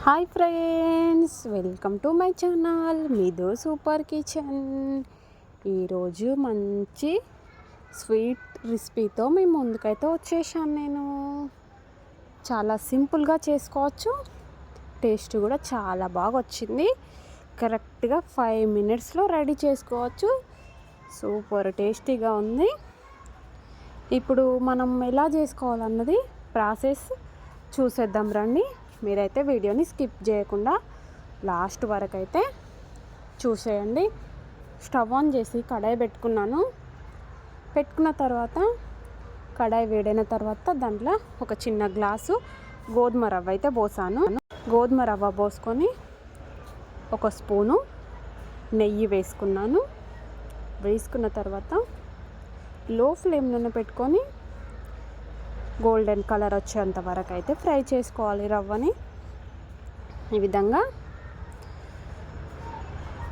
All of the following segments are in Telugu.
Hi friends, welcome to my channel మీదో సూపర్ కిచెన్. ఈరోజు మంచి స్వీట్ రెసిపీతో మీ ముందుకైతే వచ్చేసాను. నేను చాలా సింపుల్గా చేసుకోవచ్చు, టేస్ట్ కూడా చాలా బాగా వచ్చింది. కరెక్ట్గా 5 minutesలో రెడీ చేసుకోవచ్చు. సూపర్ టేస్టీగా ఉంది. ఇప్పుడు మనం ఎలా చేసుకోవాలన్నది ప్రాసెస్ చూసేద్దాం రండి. మీరైతే వీడియోని స్కిప్ చేయకుండా లాస్ట్ వరకు అయితే చూసేయండి. స్టవ్ ఆన్ చేసి కడాయి పెట్టుకున్న తర్వాత కడాయి వేడైన తర్వాత దాంట్లో ఒక చిన్న గ్లాసు గోధుమ రవ్వ అయితే పోసాను. గోధుమ రవ్వ పోసుకొని ఒక స్పూను నెయ్యి వేసుకున్నాను. వేసుకున్న తర్వాత లో ఫ్లేమ్లోనే పెట్టుకొని గోల్డెన్ కలర్ వచ్చేంత వరకు అయితే ఫ్రై చేసుకోవాలి రవ్వని. ఈ విధంగా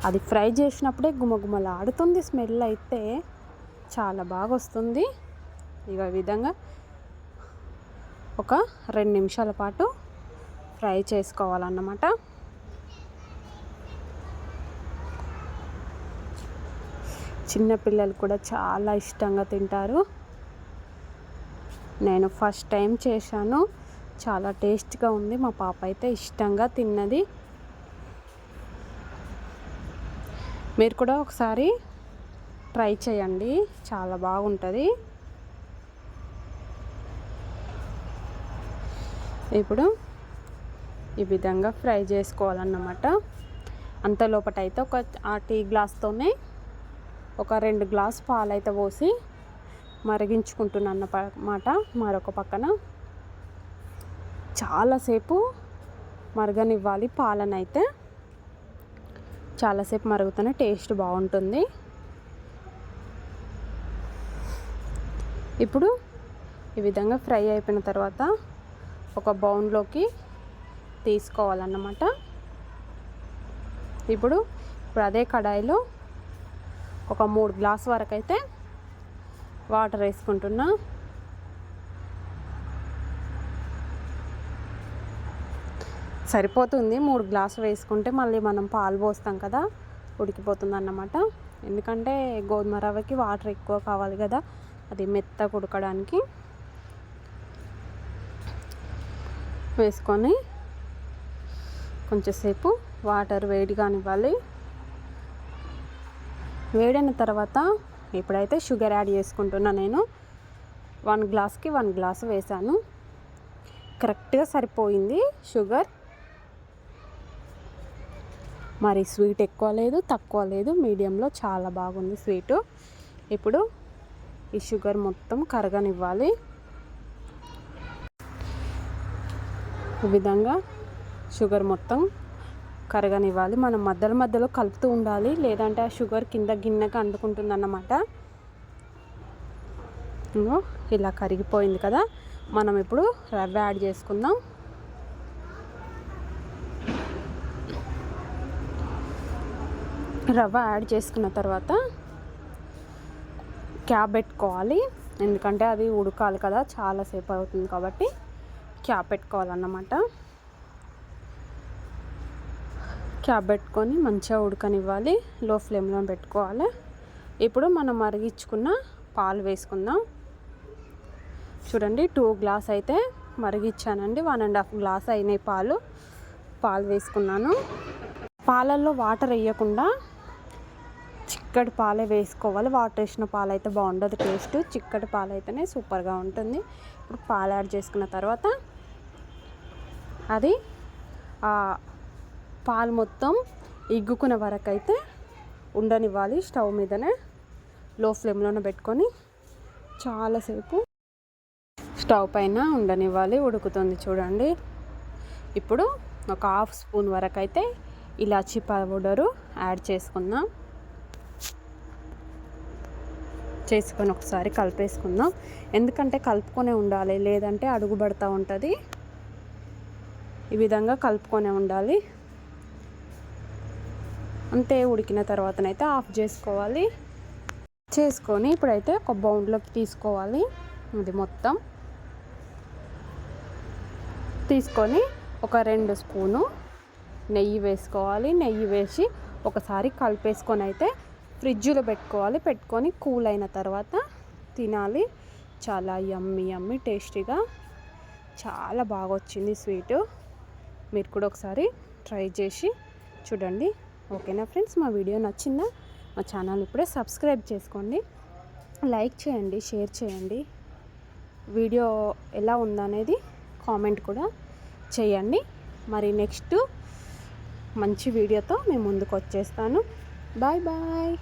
అది ఫ్రై చేసినప్పుడే గుమగుమలాడుతుంది. స్మెల్ అయితే చాలా బాగా వస్తుంది. ఇక ఈ విధంగా ఒక 2 నిమిషాల పాటు ఫ్రై చేసుకోవాలన్నమాట. చిన్నపిల్లలు కూడా చాలా ఇష్టంగా తింటారు. నేను ఫస్ట్ టైం చేశాను, చాలా టేస్ట్గా ఉంది. మా పాప అయితే ఇష్టంగా తిన్నది. మీరు కూడా ఒకసారి ట్రై చేయండి, చాలా బాగుంటుంది. ఇప్పుడు ఈ విధంగా ఫ్రై చేసుకోవాలన్నమాట. అంతలోపటైతే ఒక టీ గ్లాస్తోనే ఒక 2 గ్లాసు పాలు అయితే పోసి మరిగించుకుంటున్నాను అన్నమాట. మరొక పక్కన చాలాసేపు మరగనివ్వాలి. పాలనైతే చాలాసేపు మరుగుతూనే టేస్ట్ బాగుంటుంది. ఇప్పుడు ఈ విధంగా ఫ్రై అయిపోయిన తర్వాత ఒక బౌల్లోకి తీసుకోవాలన్నమాట. ఇప్పుడు అదే కడాయిలో ఒక 3 గ్లాసు వరకు అయితే వాటర్ వేసుకుంటున్నా. సరిపోతుంది. 3 గ్లాసులు వేసుకుంటే మళ్ళీ మనం పాలు పోస్తాం కదా, ఉడికిపోతుంది అన్నమాట. ఎందుకంటే గోధుమ రవ్వకి వాటర్ ఎక్కువ కావాలి కదా, అది మెత్తగా ఉడకడానికి. వేసుకొని కొంచెంసేపు వాటర్ వేడి కానివ్వాలి. వేడైన తర్వాత ఇప్పుడైతే షుగర్ యాడ్ చేసుకుంటున్నా. నేను 1 గ్లాస్కి 1 గ్లాసు వేసాను. కరెక్ట్గా సరిపోయింది షుగర్. మరి స్వీట్ ఎక్కువ లేదు, తక్కువ లేదు, మీడియంలో చాలా బాగుంది స్వీటు. ఇప్పుడు ఈ షుగర్ మొత్తం కరగనివ్వాలి. ఈ విధంగా షుగర్ మొత్తం కరగనివ్వాలి. మనం మధ్యలో కలుపుతూ ఉండాలి, లేదంటే ఆ షుగర్ కింద గిన్నెకి అంటుకుంటుంది అన్నమాట. ఇలా కరిగిపోయింది కదా, మనం ఇప్పుడు రవ్వ యాడ్ చేసుకుందాం. రవ్వ యాడ్ చేసుకున్న తర్వాత క్యాప్ పెట్టుకోవాలి. ఎందుకంటే అది ఉడకాలి కదా, చాలాసేపు అవుతుంది కాబట్టి క్యాప్ పెట్టుకోవాలన్నమాట. క్యాప్ పెట్టుకొని మంచిగా ఉడకనివ్వాలి. లో ఫ్లేమ్లో పెట్టుకోవాలి. ఇప్పుడు మనం మరిగించుకున్న పాలు వేసుకుందాం. చూడండి, 2 గ్లాస్ అయితే మరిగించానండి. 1.5 గ్లాస్ అయినాయి పాలు వేసుకున్నాను. పాలల్లో వాటర్ వేయకుండా చిక్కటి పాలే వేసుకోవాలి. వాటర్ వేసిన పాలు అయితే బాగుండదు టేస్ట్. చిక్కటి పాలు అయితేనే సూపర్గా ఉంటుంది. ఇప్పుడు పాలు యాడ్ చేసుకున్న తర్వాత అది పాలు మొత్తం ఇగ్గుకునే వరకు అయితే ఉండనివ్వాలి. స్టవ్ మీదనే లో ఫ్లేమ్లోనే పెట్టుకొని చాలాసేపు స్టవ్ పైన ఉండనివ్వాలి. ఉడుకుతుంది చూడండి. ఇప్పుడు ఒక 1/2 స్పూన్ వరకు అయితే ఇలాచీ పౌడరు యాడ్ చేసుకుందాం. చేసుకొని ఒకసారి కలిపేసుకుందాం. ఎందుకంటే కలుపుకొనే ఉండాలి, లేదంటే అడుగుబడుతూ ఉంటుంది. ఈ విధంగా కలుపుకొనే ఉండాలి. అంతే. ఉడికిన తర్వాతనైతే ఆఫ్ చేసుకోవాలి. ఇప్పుడైతే ఒక బౌల్లోకి తీసుకోవాలి. ఇది మొత్తం తీసుకొని ఒక 2 స్పూను నెయ్యి వేసుకోవాలి. నెయ్యి వేసి ఒకసారి కలిపేసుకొని అయితే ఫ్రిడ్జ్లో పెట్టుకొని కూల్ అయిన తర్వాత తినాలి. చాలా యమ్మీ టేస్టీగా చాలా బాగా వచ్చింది స్వీటు. మీరు కూడా ఒకసారి ట్రై చేసి చూడండి. ఓకేనా ఫ్రెండ్స్, మా వీడియో నచ్చిందా? మా ఛానల్ ఇప్పుడే సబ్స్క్రైబ్ చేసుకోండి, లైక్ చేయండి, షేర్ చేయండి. వీడియో ఎలా ఉందనేది కామెంట్ కూడా చేయండి. మరి నెక్స్ట్ మంచి వీడియోతో మేము ముందుకు వచ్చేస్తాను. Bye bye.